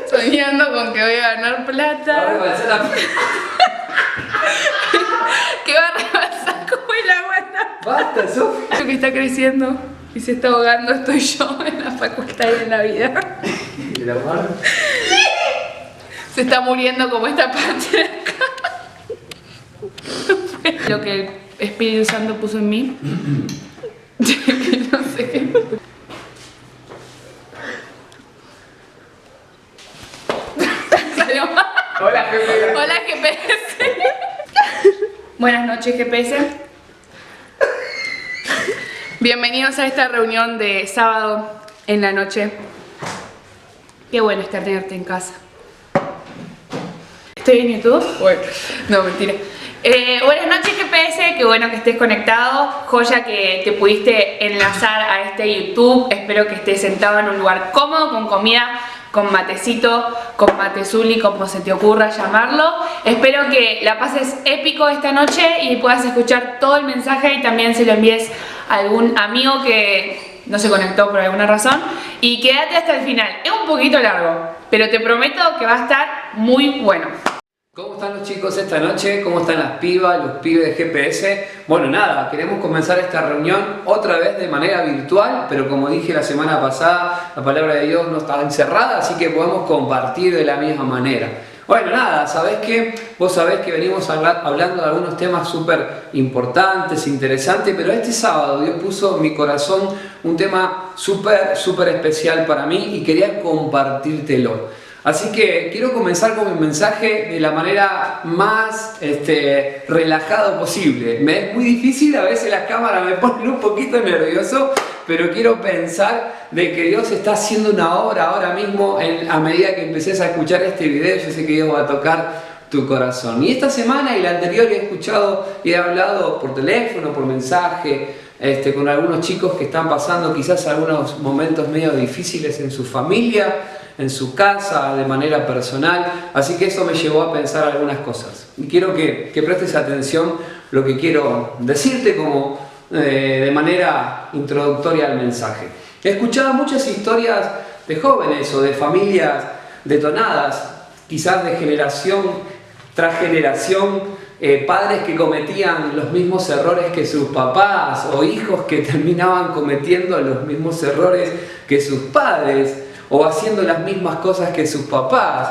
Soñando con que voy a ganar plata. Que va a rebasar como el agua. Basta, Sofía. Lo que está creciendo y se está ahogando estoy yo en la facultad y en la vida. ¿Y la mano? Se está muriendo como esta parte de acá. Lo que el Espíritu Santo puso en mí. No sé qué. Salió mal. Hola, jefe. Hola GPS. Buenas noches GPS. Bienvenidos a esta reunión de sábado en la noche. Qué bueno estar tenerte en casa. ¿Estoy en YouTube? Bueno, no, mentira. Buenas noches GPS, qué bueno que estés conectado. Joya que te pudiste enlazar a este YouTube. Espero que estés sentado en un lugar cómodo, con comida, con matecito, con matezuli, como se te ocurra llamarlo. Espero que la pases épico esta noche y puedas escuchar todo el mensaje y también se lo envíes a algún amigo que no se conectó por alguna razón. Y quédate hasta el final. Es un poquito largo, pero te prometo que va a estar muy bueno. ¿Cómo están los chicos esta noche? ¿Cómo están las pibas, los pibes de GPS? Bueno, nada, queremos comenzar esta reunión otra vez de manera virtual, pero como dije la semana pasada, la palabra de Dios no está encerrada, así que podemos compartir de la misma manera. Bueno, nada, ¿sabés qué? Vos sabés que venimos hablando de algunos temas súper importantes, interesantes, pero este sábado Dios puso en mi corazón un tema súper especial para mí y quería compartírtelo. Así que quiero comenzar con mi mensaje de la manera más relajada posible. Me es muy difícil, a veces las cámaras me ponen un poquito nervioso, pero quiero pensar de que Dios está haciendo una obra ahora mismo a medida que empecés a escuchar este video. Yo sé que Dios va a tocar tu corazón. Y esta semana y la anterior he escuchado y he hablado por teléfono, por mensaje, con algunos chicos que están pasando quizás algunos momentos medio difíciles en su familia, en su casa, de manera personal, así que eso me llevó a pensar algunas cosas. Y quiero que prestes atención lo que quiero decirte como de manera introductoria al mensaje. He escuchado muchas historias de jóvenes o de familias detonadas, quizás de generación tras generación, padres que cometían los mismos errores que sus papás o hijos que terminaban cometiendo los mismos errores que sus padres, o haciendo las mismas cosas que sus papás.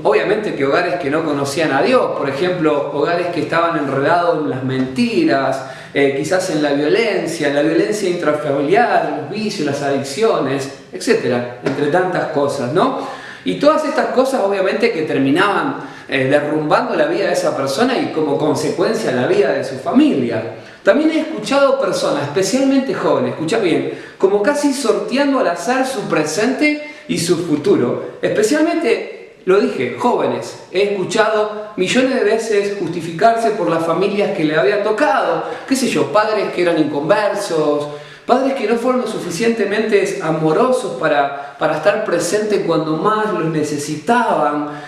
Obviamente que hogares que no conocían a Dios, por ejemplo, hogares que estaban enredados en las mentiras, quizás en la violencia intrafamiliar, los vicios, las adicciones, etcétera, entre tantas cosas, ¿no? Y todas estas cosas obviamente que terminaban derrumbando la vida de esa persona y como consecuencia la vida de su familia. También he escuchado personas, especialmente jóvenes, escucha bien, como casi sorteando al azar su presente y su futuro. Especialmente, lo dije, jóvenes. He escuchado millones de veces justificarse por las familias que le había tocado. Qué sé yo, padres que eran inconversos, padres que no fueron lo suficientemente amorosos para estar presentes cuando más los necesitaban.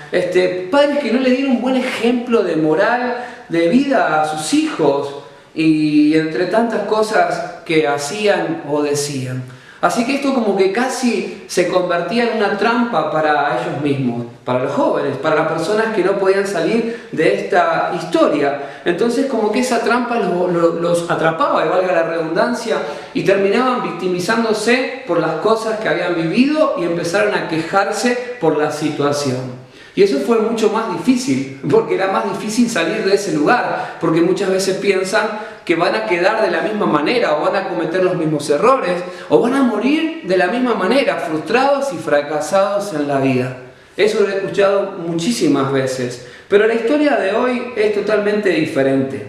Padres que no le dieron un buen ejemplo de moral, de vida a sus hijos. Y entre tantas cosas que hacían o decían. Así que esto como que casi se convertía en una trampa para ellos mismos, para los jóvenes, para las personas que no podían salir de esta historia. Entonces como que esa trampa los atrapaba, y valga la redundancia, y terminaban victimizándose por las cosas que habían vivido y empezaron a quejarse por la situación. Y eso fue mucho más difícil, porque era más difícil salir de ese lugar, porque muchas veces piensan que van a quedar de la misma manera, o van a cometer los mismos errores, o van a morir de la misma manera, frustrados y fracasados en la vida. Eso lo he escuchado muchísimas veces, pero la historia de hoy es totalmente diferente.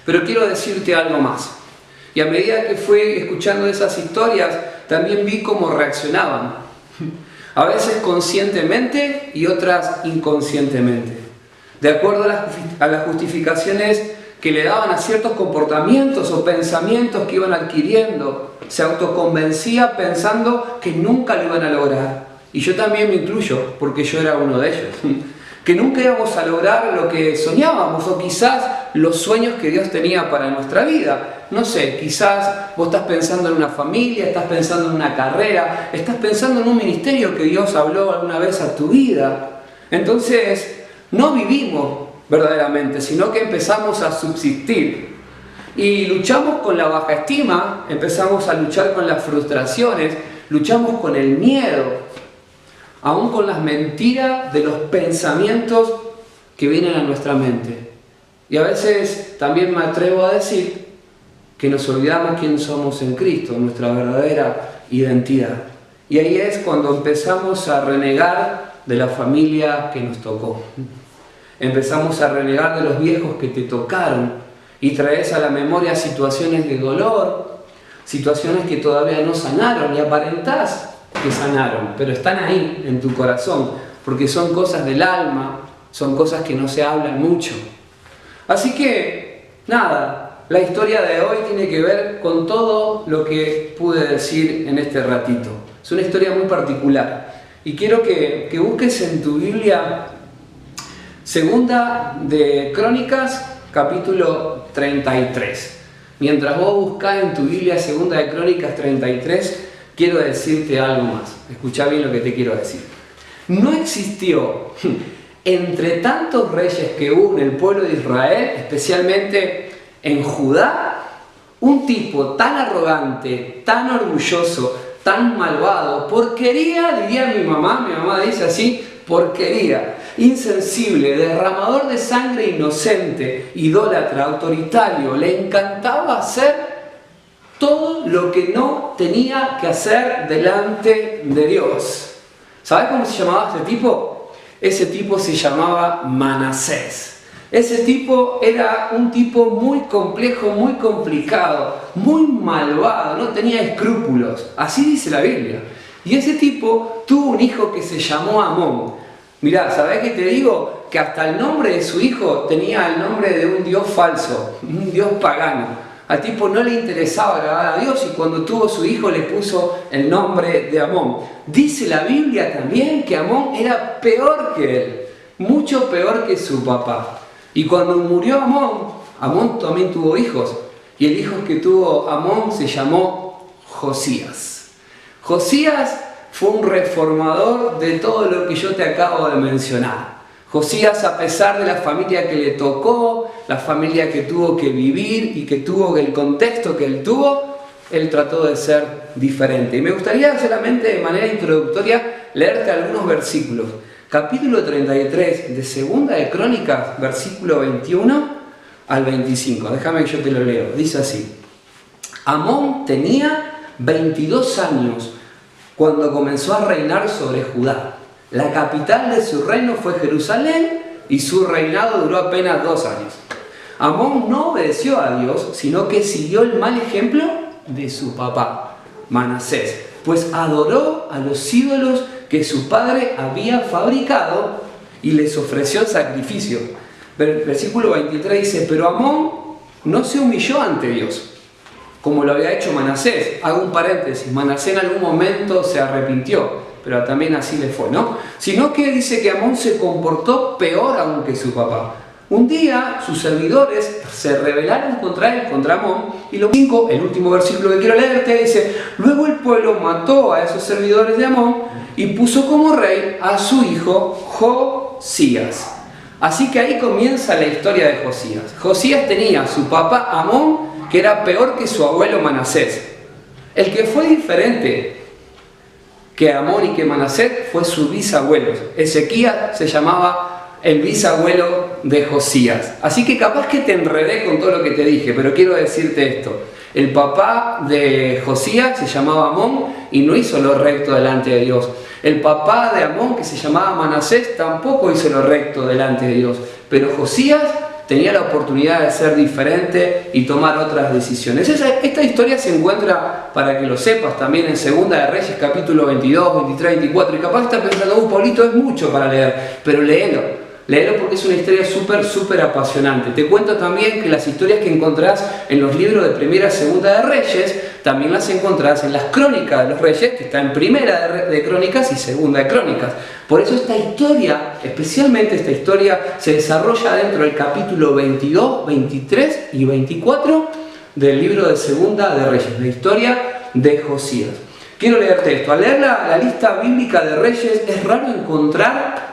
Pero quiero decirte algo más. Y a medida que fui escuchando esas historias, también vi cómo reaccionaban. A veces conscientemente y otras inconscientemente, de acuerdo a las justificaciones que le daban a ciertos comportamientos o pensamientos que iban adquiriendo. Se autoconvencía pensando que nunca lo iban a lograr. Y yo también me incluyo, porque yo era uno de ellos. que nunca íbamos a lograr lo que soñábamos o quizás los sueños que Dios tenía para nuestra vida. No sé, quizás vos estás pensando en una familia, estás pensando en una carrera, estás pensando en un ministerio que Dios habló alguna vez a tu vida. Entonces, no vivimos verdaderamente, sino que empezamos a subsistir. Y luchamos con la baja estima, empezamos a luchar con las frustraciones, luchamos con el miedo, aún con las mentiras de los pensamientos que vienen a nuestra mente. Y a veces también me atrevo a decir que nos olvidamos quién somos en Cristo, nuestra verdadera identidad. Y ahí es cuando empezamos a renegar de la familia que nos tocó. Empezamos a renegar de los viejos que te tocaron y traes a la memoria situaciones de dolor, situaciones que todavía no sanaron y aparentás que sanaron, pero están ahí en tu corazón, porque son cosas del alma, son cosas que no se hablan mucho. Así que, nada, la historia de hoy tiene que ver con todo lo que pude decir en este ratito. Es una historia muy particular y quiero que busques en tu Biblia Segunda de Crónicas, capítulo 33. Mientras vos buscás en tu Biblia Segunda de Crónicas 33, quiero decirte algo más. Escuchá bien lo que te quiero decir. No existió entre tantos reyes que hubo en el pueblo de Israel, especialmente en Judá, un tipo tan arrogante, tan orgulloso, tan malvado, porquería, diría mi mamá dice así, porquería, insensible, derramador de sangre, inocente, idólatra, autoritario, le encantaba hacer todo lo que no tenía que hacer delante de Dios. ¿Sabes cómo se llamaba este tipo? Ese tipo se llamaba Manasés. Ese tipo era un tipo muy complejo, muy complicado, muy malvado, no tenía escrúpulos. Así dice la Biblia. Y ese tipo tuvo un hijo que se llamó Amón. Mirá, ¿sabés qué te digo? Que hasta el nombre de su hijo tenía el nombre de un dios falso, un dios pagano. Al tipo no le interesaba agradar a Dios y cuando tuvo su hijo le puso el nombre de Amón. Dice la Biblia también que Amón era peor que él, mucho peor que su papá. Y cuando murió Amón, Amón también tuvo hijos. Y el hijo que tuvo Amón se llamó Josías. Josías fue un reformador de todo lo que yo te acabo de mencionar. Josías, a pesar de la familia que le tocó, la familia que tuvo que vivir y que tuvo el contexto que él tuvo, él trató de ser diferente. Y me gustaría solamente de manera introductoria leerte algunos versículos. Capítulo 33 de Segunda de Crónicas, versículo 21 al 25. Déjame que yo te lo leo. Dice así: Amón tenía 22 años cuando comenzó a reinar sobre Judá. La capital de su reino fue Jerusalén y su reinado duró apenas 2 años. Amón no obedeció a Dios, sino que siguió el mal ejemplo de su papá, Manasés, pues adoró a los ídolos que su padre había fabricado y les ofreció sacrificio. Versículo 23 dice: pero Amón no se humilló ante Dios, como lo había hecho Manasés. Hago un paréntesis, Manasés en algún momento se arrepintió, pero también así le fue, ¿no? Sino que dice que Amón se comportó peor aún que su papá. Un día sus servidores se rebelaron contra él, contra Amón, y el último versículo que quiero leerte dice: luego el pueblo mató a esos servidores de Amón y puso como rey a su hijo Josías. Así que ahí comienza la historia de Josías. Josías tenía a su papá Amón, que era peor que su abuelo Manasés. El que fue diferente que Amón y que Manasés fue su bisabuelo. Ezequías se llamaba el bisabuelo de Josías. Así que capaz que te enredé con todo lo que te dije, pero quiero decirte esto. El papá de Josías se llamaba Amón y no hizo lo recto delante de Dios. El papá de Amón, que se llamaba Manasés, tampoco hizo lo recto delante de Dios. Pero Josías tenía la oportunidad de ser diferente y tomar otras decisiones. Esta historia se encuentra, para que lo sepas, también en Segunda de Reyes, capítulo 22, 23, 24. Y capaz estás pensando: Paulito, es mucho para leer, pero léelo. Léelo porque es una historia súper apasionante. Te cuento también que las historias que encontrás en los libros de Primera y Segunda de Reyes, también las encontrás en las Crónicas de los Reyes, que está en Primera de Crónicas y Segunda de Crónicas. Por eso esta historia, especialmente esta historia, se desarrolla dentro del capítulo 22, 23 y 24 del libro de Segunda de Reyes, la historia de Josías. Quiero leerte esto. Al leer la lista bíblica de reyes es raro encontrar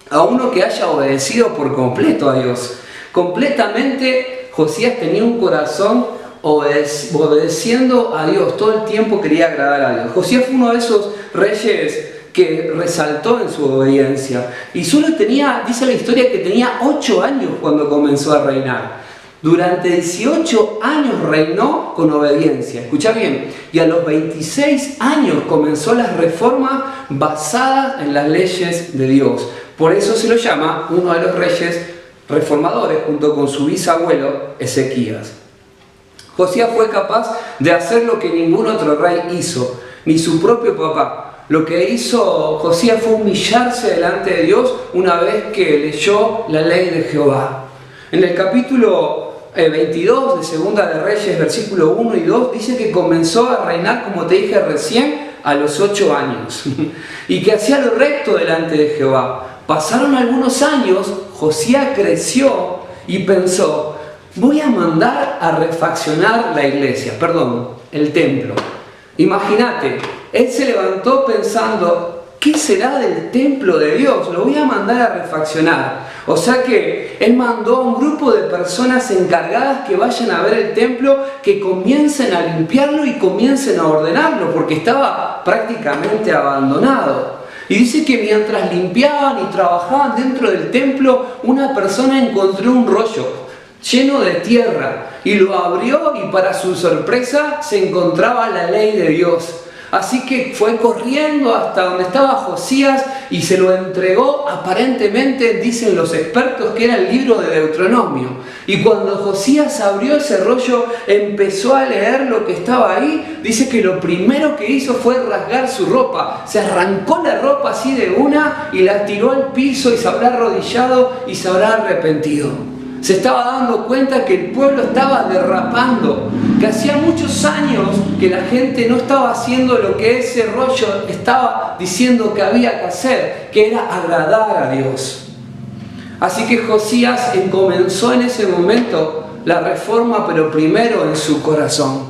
a uno que haya obedecido por completo a Dios. Completamente Josías tenía un corazón obedeciendo a Dios. Todo el tiempo quería agradar a Dios. Josías fue uno de esos reyes que resaltó en su obediencia. Y solo tenía, dice la historia, que tenía 8 años cuando comenzó a reinar. Durante 18 años reinó con obediencia. Escucha bien. Y a los 26 años comenzó las reformas basadas en las leyes de Dios. Por eso se lo llama uno de los reyes reformadores, junto con su bisabuelo Ezequías. Josías fue capaz de hacer lo que ningún otro rey hizo, ni su propio papá. Lo que hizo Josías fue humillarse delante de Dios una vez que leyó la ley de Jehová. En el capítulo 22 de Segunda de Reyes, versículo 1 y 2, dice que comenzó a reinar, como te dije recién, a los 8 años y que hacía lo recto delante de Jehová. Pasaron algunos años, Josías creció y pensó: voy a mandar a refaccionar la iglesia, el templo. Imagínate, él se levantó pensando: ¿qué será del templo de Dios? Lo voy a mandar a refaccionar. O sea que él mandó a un grupo de personas encargadas que vayan a ver el templo, que comiencen a limpiarlo y comiencen a ordenarlo, porque estaba prácticamente abandonado. Y dice que mientras limpiaban y trabajaban dentro del templo, una persona encontró un rollo lleno de tierra y lo abrió, y para su sorpresa se encontraba la ley de Dios. Así que fue corriendo hasta donde estaba Josías y se lo entregó, aparentemente dicen los expertos que era el libro de Deuteronomio. Y cuando Josías abrió ese rollo, empezó a leer lo que estaba ahí. Dice que lo primero que hizo fue rasgar su ropa. Se arrancó la ropa así de una y la tiró al piso, y se habrá arrodillado y se habrá arrepentido. Se estaba dando cuenta que el pueblo estaba derrapando, que hacía muchos años que la gente no estaba haciendo lo que ese rollo estaba diciendo que había que hacer, que era agradar a Dios. Así que Josías comenzó en ese momento la reforma, pero primero en su corazón.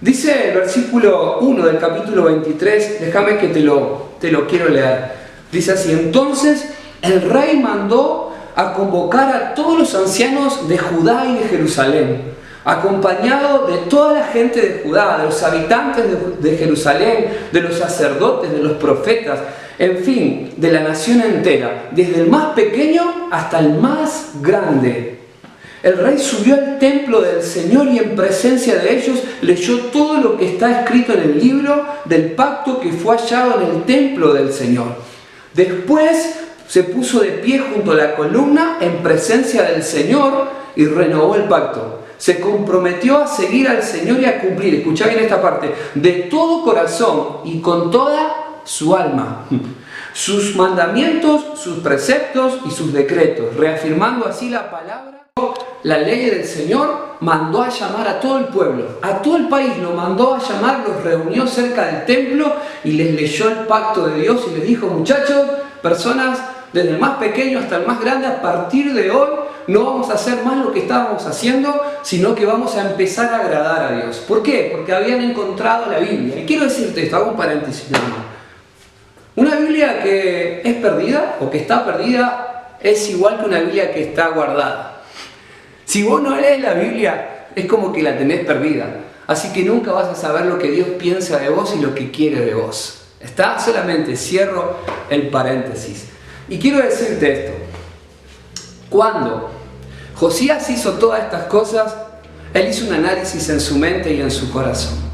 Dice el versículo 1 del capítulo 23, déjame que te lo quiero leer. Dice así: entonces el rey mandó a convocar a todos los ancianos de Judá y de Jerusalén, acompañado de toda la gente de Judá, de los habitantes de Jerusalén, de los sacerdotes, de los profetas, en fin, de la nación entera, desde el más pequeño hasta el más grande. El rey subió al templo del Señor y en presencia de ellos leyó todo lo que está escrito en el libro del pacto que fue hallado en el templo del Señor. Después se puso de pie junto a la columna en presencia del Señor y renovó el pacto. Se comprometió a seguir al Señor y a cumplir, escuchá bien esta parte, de todo corazón y con toda su alma, sus mandamientos, sus preceptos y sus decretos, reafirmando así la palabra. La ley del Señor mandó a llamar a todo el pueblo, a todo el país lo mandó a llamar, los reunió cerca del templo y les leyó el pacto de Dios y les dijo: muchachos, personas, desde el más pequeño hasta el más grande, a partir de hoy no vamos a hacer más lo que estábamos haciendo, sino que vamos a empezar a agradar a Dios. ¿Por qué? Porque habían encontrado la Biblia. Y quiero decirte esto, hago un paréntesis nada más. Una Biblia que es perdida o que está perdida es igual que una Biblia que está guardada. Si vos no lees la Biblia, es como que la tenés perdida. Así que nunca vas a saber lo que Dios piensa de vos y lo que quiere de vos. ¿Está? Solamente cierro el paréntesis. Y quiero decirte esto. Cuando Josías hizo todas estas cosas, él hizo un análisis en su mente y en su corazón.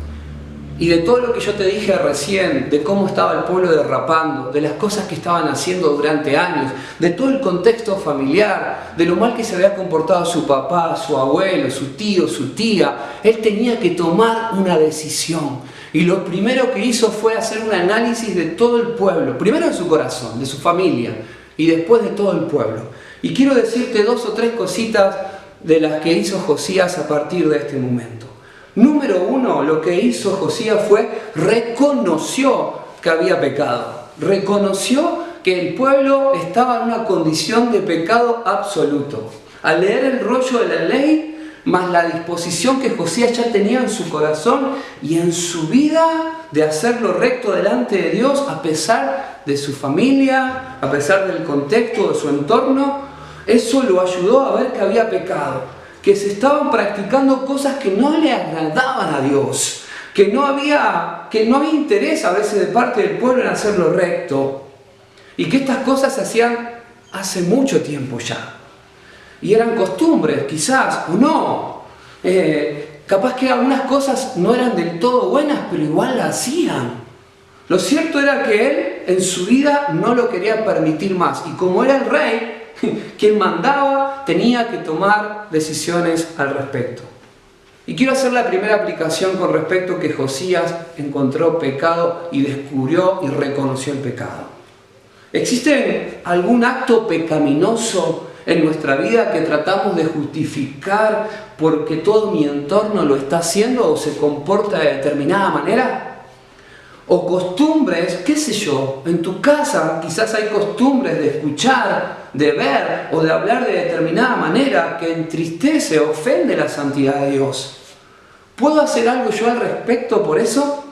Y de todo lo que yo te dije recién, de cómo estaba el pueblo derrapando, de las cosas que estaban haciendo durante años, de todo el contexto familiar, de lo mal que se había comportado su papá, su abuelo, su tío, su tía, él tenía que tomar una decisión. Y lo primero que hizo fue hacer un análisis de todo el pueblo, primero de su corazón, de su familia, y después de todo el pueblo. Y quiero decirte 2 o 3 cositas de las que hizo Josías a partir de este momento. Número 1, lo que hizo Josías fue reconoció que había pecado. Reconoció que el pueblo estaba en una condición de pecado absoluto. Al leer el rollo de la ley, más la disposición que Josías ya tenía en su corazón y en su vida de hacer lo recto delante de Dios, a pesar de su familia, a pesar del contexto de su entorno, eso lo ayudó a ver que había pecado, que se estaban practicando cosas que no le agradaban a Dios, que no había interés a veces de parte del pueblo en hacer lo recto, y que estas cosas se hacían hace mucho tiempo ya. Y eran costumbres, quizás, o no. Capaz que algunas cosas no eran del todo buenas, pero igual las hacían. Lo cierto era que él en su vida no lo quería permitir más. Y como era el rey, quien mandaba, tenía que tomar decisiones al respecto. Y quiero hacer la primera aplicación con respecto a que Josías encontró pecado y descubrió y reconoció el pecado. ¿Existe algún acto pecaminoso en nuestra vida que tratamos de justificar porque todo mi entorno lo está haciendo o se comporta de determinada manera? O costumbres, qué sé yo, en tu casa quizás hay costumbres de escuchar, de ver o de hablar de determinada manera que entristece, ofende la santidad de Dios. ¿Puedo hacer algo yo al respecto por eso?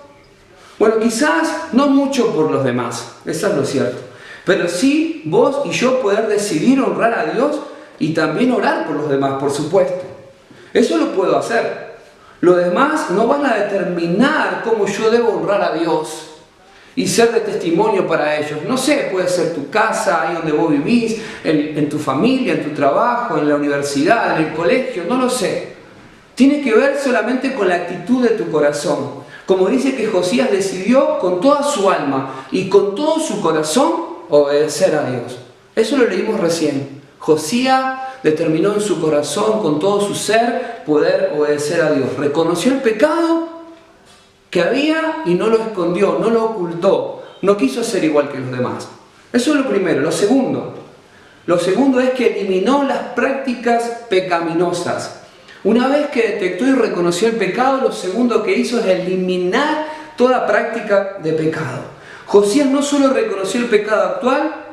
Bueno, quizás no mucho por los demás, eso es lo cierto. Pero sí vos y yo poder decidir honrar a Dios y también orar por los demás, por supuesto. Eso lo puedo hacer. Los demás no van a determinar cómo yo debo honrar a Dios y ser de testimonio para ellos. No sé, puede ser tu casa, ahí donde vos vivís, en tu familia, en tu trabajo, en la universidad, en el colegio, no lo sé. Tiene que ver solamente con la actitud de tu corazón. Como dice que Josías decidió con toda su alma y con todo su corazón obedecer a Dios. Eso lo leímos recién. Josías determinó en su corazón, con todo su ser, poder obedecer a Dios. Reconoció el pecado que había y no lo escondió, no lo ocultó. No quiso ser igual que los demás. Eso es lo primero. Lo segundo es que eliminó las prácticas pecaminosas. Una vez que detectó y reconoció el pecado, lo segundo que hizo es eliminar toda práctica de pecado. Josías no solo reconoció el pecado actual,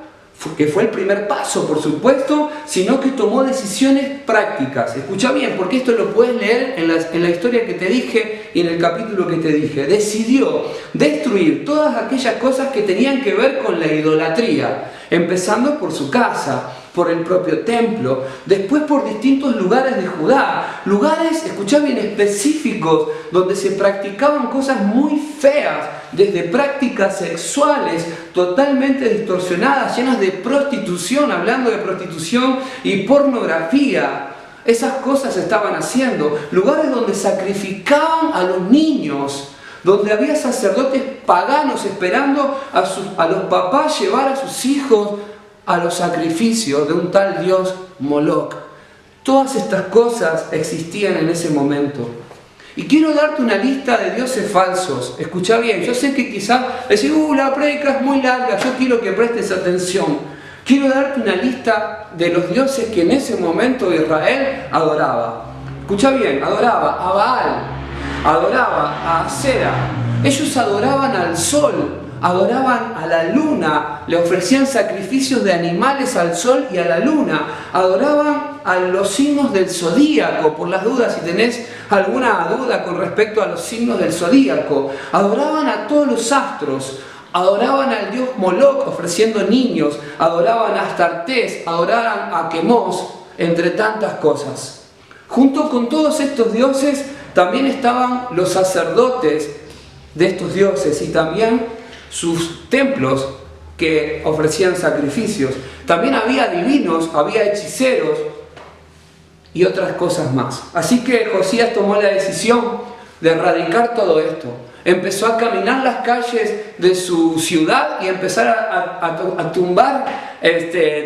que fue el primer paso, por supuesto, sino que tomó decisiones prácticas. Escucha bien, porque esto lo puedes leer en la historia que te dije y en el capítulo que te dije. Decidió destruir todas aquellas cosas que tenían que ver con la idolatría, empezando por su casa, por el propio templo, después por distintos lugares de Judá, lugares, escuchá bien, específicos, donde se practicaban cosas muy feas, desde prácticas sexuales totalmente distorsionadas, llenas de prostitución, hablando de prostitución y pornografía. Esas cosas se estaban haciendo, lugares donde sacrificaban a los niños, donde había sacerdotes paganos esperando a los papás llevar a sus hijos a los sacrificios de un tal dios Moloch. Todas estas cosas existían en ese momento. Y quiero darte una lista de dioses falsos. Escucha bien, yo sé que quizás decís, la prédica es muy larga, yo quiero que prestes atención. Quiero darte una lista de los dioses que en ese momento Israel adoraba. Escucha bien, adoraba a Baal, adoraba a Asera. Ellos adoraban al sol, adoraban a la luna, le ofrecían sacrificios de animales al sol y a la luna, adoraban a los signos del zodíaco, por las dudas, si tenés alguna duda con respecto a los signos del zodíaco, adoraban a todos los astros, adoraban al dios Moloch ofreciendo niños, adoraban a Astartés, adoraban a Quemos, entre tantas cosas. Junto con todos estos dioses también estaban los sacerdotes de estos dioses y también sus templos que ofrecían sacrificios. También había adivinos, había hechiceros y otras cosas más. Así que Josías tomó la decisión de erradicar todo esto. Empezó a caminar las calles de su ciudad y empezar a tumbar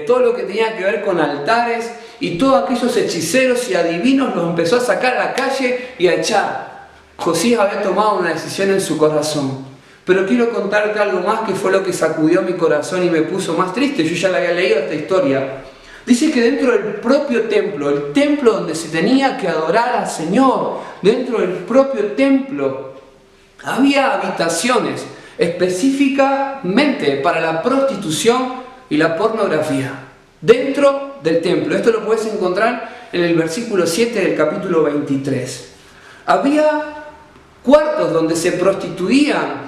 todo lo que tenía que ver con altares, y todos aquellos hechiceros y adivinos los empezó a sacar a la calle y a echar. Josías había tomado una decisión en su corazón. Pero quiero contarte algo más que fue lo que sacudió mi corazón y me puso más triste. Yo ya la había leído esta historia. Dice que dentro del propio templo, el templo donde se tenía que adorar al Señor, dentro del propio templo, había habitaciones específicamente para la prostitución y la pornografía. Dentro del templo. Esto lo puedes encontrar en el versículo 7 del capítulo 23. Había cuartos donde se prostituían,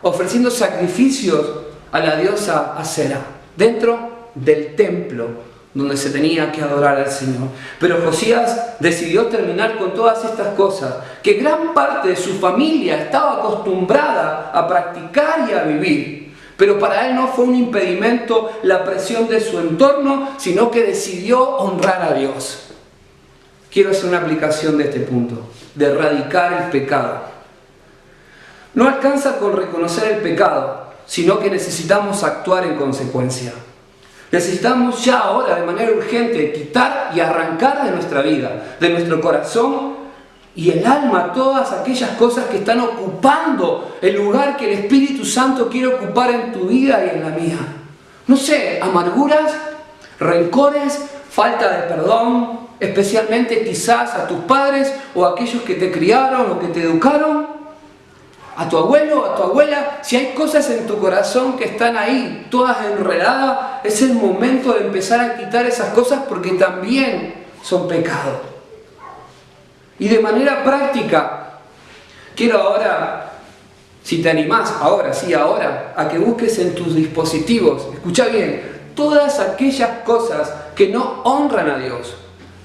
ofreciendo sacrificios a la diosa Asera, dentro del templo donde se tenía que adorar al Señor. Pero Josías decidió terminar con todas estas cosas, que gran parte de su familia estaba acostumbrada a practicar y a vivir. Pero para él no fue un impedimento la presión de su entorno, sino que decidió honrar a Dios. Quiero hacer una aplicación de este punto, de erradicar el pecado. No alcanza con reconocer el pecado, sino que necesitamos actuar en consecuencia. Necesitamos ya ahora, de manera urgente, quitar y arrancar de nuestra vida, de nuestro corazón y el alma, todas aquellas cosas que están ocupando el lugar que el Espíritu Santo quiere ocupar en tu vida y en la mía. No sé, amarguras, rencores, falta de perdón, especialmente quizás a tus padres o a aquellos que te criaron o que te educaron, a tu abuelo o a tu abuela. Si hay cosas en tu corazón que están ahí, todas enredadas, es el momento de empezar a quitar esas cosas porque también son pecado. Y de manera práctica, quiero ahora, si te animás, ahora, a que busques en tus dispositivos, escucha bien, todas aquellas cosas que no honran a Dios.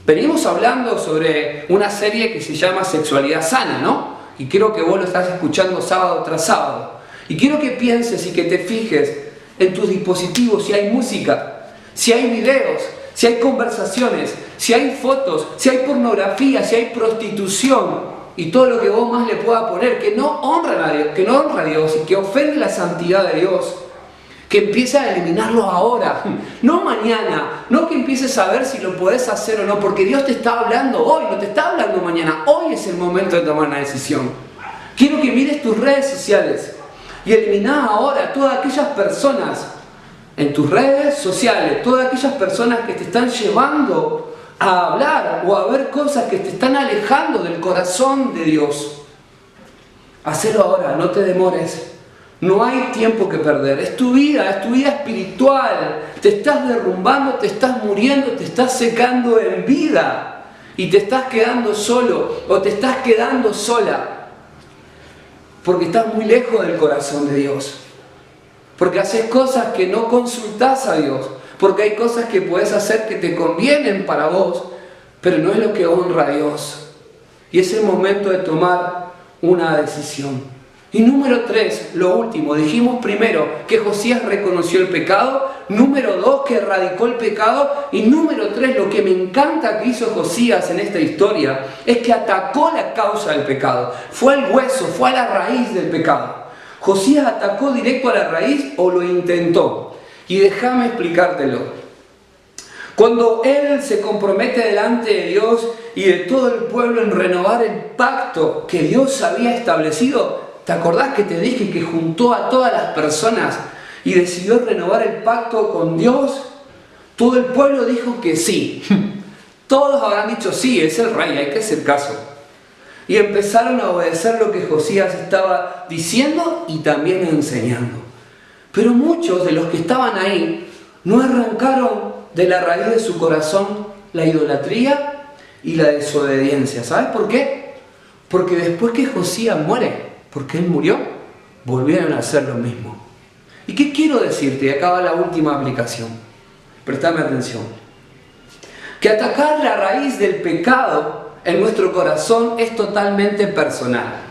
Venimos hablando sobre una serie que se llama Sexualidad Sana, ¿no? Y quiero que vos lo estás escuchando sábado tras sábado. Y quiero que pienses y que te fijes en tus dispositivos, si hay música, si hay videos, si hay conversaciones, si hay fotos, si hay pornografía, si hay prostitución y todo lo que vos más le puedas poner que no honra a Dios, que no honra a Dios y que ofende la santidad de Dios. Que empieces a eliminarlo ahora, no mañana, no que empieces a ver si lo podés hacer o no, porque Dios te está hablando hoy, no te está hablando mañana, hoy es el momento de tomar una decisión. Quiero que mires tus redes sociales y eliminás ahora todas aquellas personas en tus redes sociales, todas aquellas personas que te están llevando a hablar o a ver cosas que te están alejando del corazón de Dios. Hacelo ahora, no te demores. No hay tiempo que perder, es tu vida espiritual. Te estás derrumbando, te estás muriendo, te estás secando en vida y te estás quedando solo o te estás quedando sola porque estás muy lejos del corazón de Dios, porque haces cosas que no consultás a Dios, porque hay cosas que puedes hacer que te convienen para vos, pero no es lo que honra a Dios. Y es el momento de tomar una decisión. Y número 3, lo último, dijimos primero que Josías reconoció el pecado, número 2 que erradicó el pecado y número 3, lo que me encanta que hizo Josías en esta historia es que atacó la causa del pecado, fue al hueso, fue a la raíz del pecado. Josías atacó directo a la raíz o lo intentó y déjame explicártelo. Cuando él se compromete delante de Dios y de todo el pueblo en renovar el pacto que Dios había establecido, ¿te acordás que te dije que juntó a todas las personas y decidió renovar el pacto con Dios? Todo el pueblo dijo que sí. Todos habrán dicho sí, es el rey, hay que hacer caso. Y empezaron a obedecer lo que Josías estaba diciendo y también enseñando. Pero muchos de los que estaban ahí no arrancaron de la raíz de su corazón la idolatría y la desobediencia. ¿Sabes por qué? Porque después que Josías muere, porque él murió, volvieron a hacer lo mismo. ¿Y qué quiero decirte? Y acá va la última aplicación. Prestame atención. Que atacar la raíz del pecado en nuestro corazón es totalmente personal.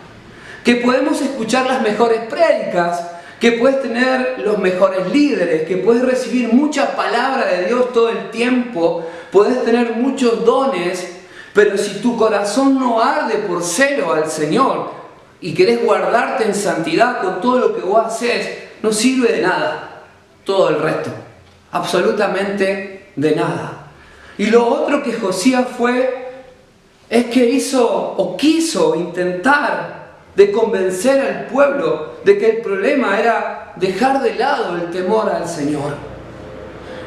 Que podemos escuchar las mejores prédicas, que puedes tener los mejores líderes, que puedes recibir mucha palabra de Dios todo el tiempo, puedes tener muchos dones, pero si tu corazón no arde por celo al Señor y querés guardarte en santidad con todo lo que vos haces, no sirve de nada todo el resto, absolutamente de nada. Y lo otro que Josías es que hizo o quiso intentar de convencer al pueblo de que el problema era dejar de lado el temor al Señor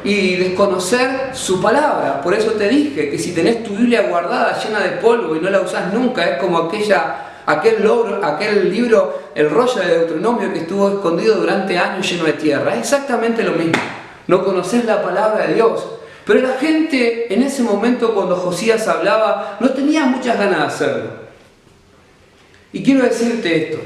y desconocer su palabra. Por eso te dije que si tenés tu Biblia guardada llena de polvo y no la usás nunca, es como aquel libro, el rollo de Deuteronomio que estuvo escondido durante años lleno de tierra. Es exactamente lo mismo. No conocés la palabra de Dios. Pero la gente en ese momento, cuando Josías hablaba, no tenía muchas ganas de hacerlo. Y quiero decirte esto.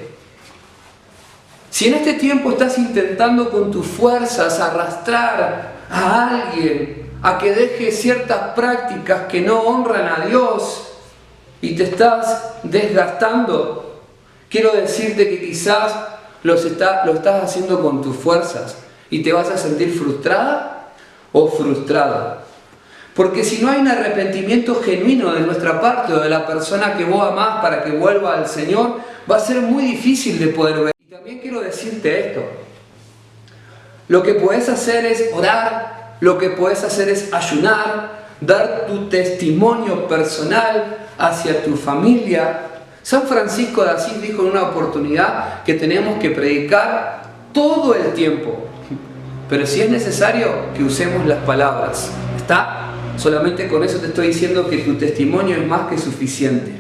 Si en este tiempo estás intentando con tus fuerzas arrastrar a alguien a que deje ciertas prácticas que no honran a Dios y te estás desgastando, quiero decirte que quizás lo estás haciendo con tus fuerzas y te vas a sentir frustrada o frustrado. Porque si no hay un arrepentimiento genuino de nuestra parte o de la persona que vos amás para que vuelva al Señor, va a ser muy difícil de poder ver. Y también quiero decirte esto. Lo que puedes hacer es orar, lo que puedes hacer es ayunar, dar tu testimonio personal hacia tu familia. San Francisco de Asís dijo en una oportunidad que tenemos que predicar todo el tiempo. Pero si es necesario, que usemos las palabras. ¿Está? Solamente con eso te estoy diciendo que tu testimonio es más que suficiente.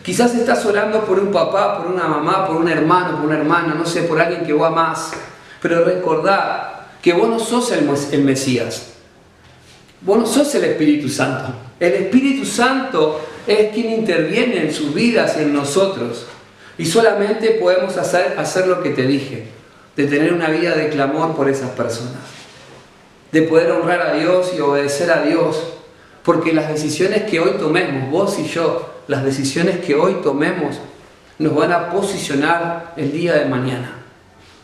Quizás estás orando por un papá, por una mamá, por un hermano, por una hermana, no sé, por alguien que vos amás. Pero recordá que vos no sos el Mesías. Vos no sos el Espíritu Santo. El Espíritu Santo es quien interviene en sus vidas y en nosotros. Y solamente podemos hacer lo que te dije. De tener una vida de clamor por esas personas. De poder honrar a Dios y obedecer a Dios. Porque las decisiones que hoy tomemos, vos y yo, las decisiones que hoy tomemos, nos van a posicionar el día de mañana.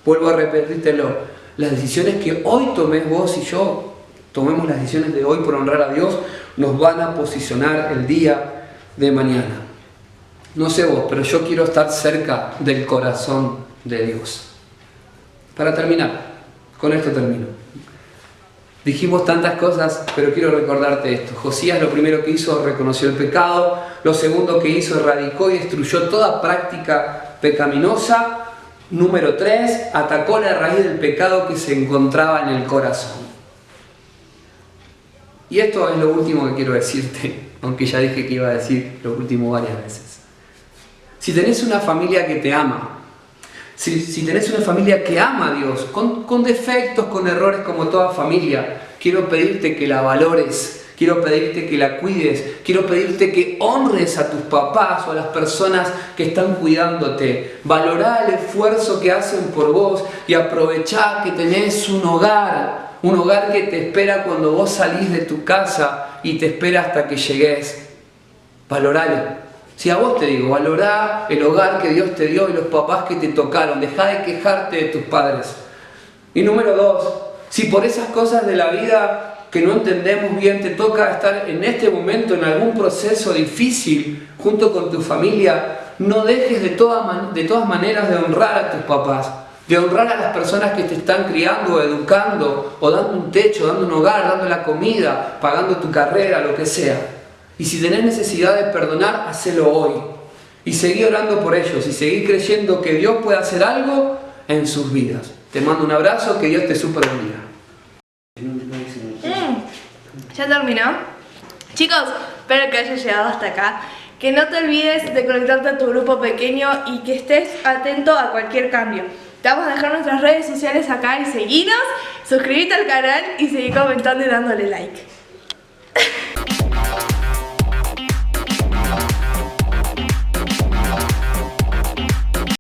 Vuelvo a repetírtelo. Las decisiones que hoy tomes vos y yo, tomemos las decisiones de hoy por honrar a Dios, nos van a posicionar el día de mañana. No sé vos, pero yo quiero estar cerca del corazón de Dios. Para terminar, con esto termino. Dijimos tantas cosas, pero quiero recordarte esto. Josías lo primero que hizo, reconoció el pecado. Lo segundo que hizo, erradicó y destruyó toda práctica pecaminosa. Número 3, atacó la raíz del pecado que se encontraba en el corazón. Y esto es lo último que quiero decirte, aunque ya dije que iba a decir lo último varias veces. Si tenés una familia que te ama, si tenés una familia que ama a Dios, con defectos, con errores como toda familia, quiero pedirte que la valores, quiero pedirte que la cuides, quiero pedirte que honres a tus papás o a las personas que están cuidándote. Valorá el esfuerzo que hacen por vos y aprovechá que tenés un hogar que te espera cuando vos salís de tu casa y te espera hasta que llegues. Valoralo. Si a vos te digo, valorá el hogar que Dios te dio y los papás que te tocaron. Dejá de quejarte de tus padres. Y número 2, si por esas cosas de la vida que no entendemos bien te toca estar en este momento en algún proceso difícil junto con tu familia, no dejes de todas maneras de honrar a tus papás, de honrar a las personas que te están criando o educando, o dando un techo, dando un hogar, dando la comida, pagando tu carrera, lo que sea. Y si tenés necesidad de perdonar, hacelo hoy. Y seguí orando por ellos y seguí creyendo que Dios puede hacer algo en sus vidas. Te mando un abrazo, que Dios te super bendiga. ¿Ya terminó? Chicos, espero que hayas llegado hasta acá. Que no te olvides de conectarte a tu grupo pequeño y que estés atento a cualquier cambio. Te vamos a dejar nuestras redes sociales acá y seguinos, suscríbete al canal y seguí comentando y dándole like.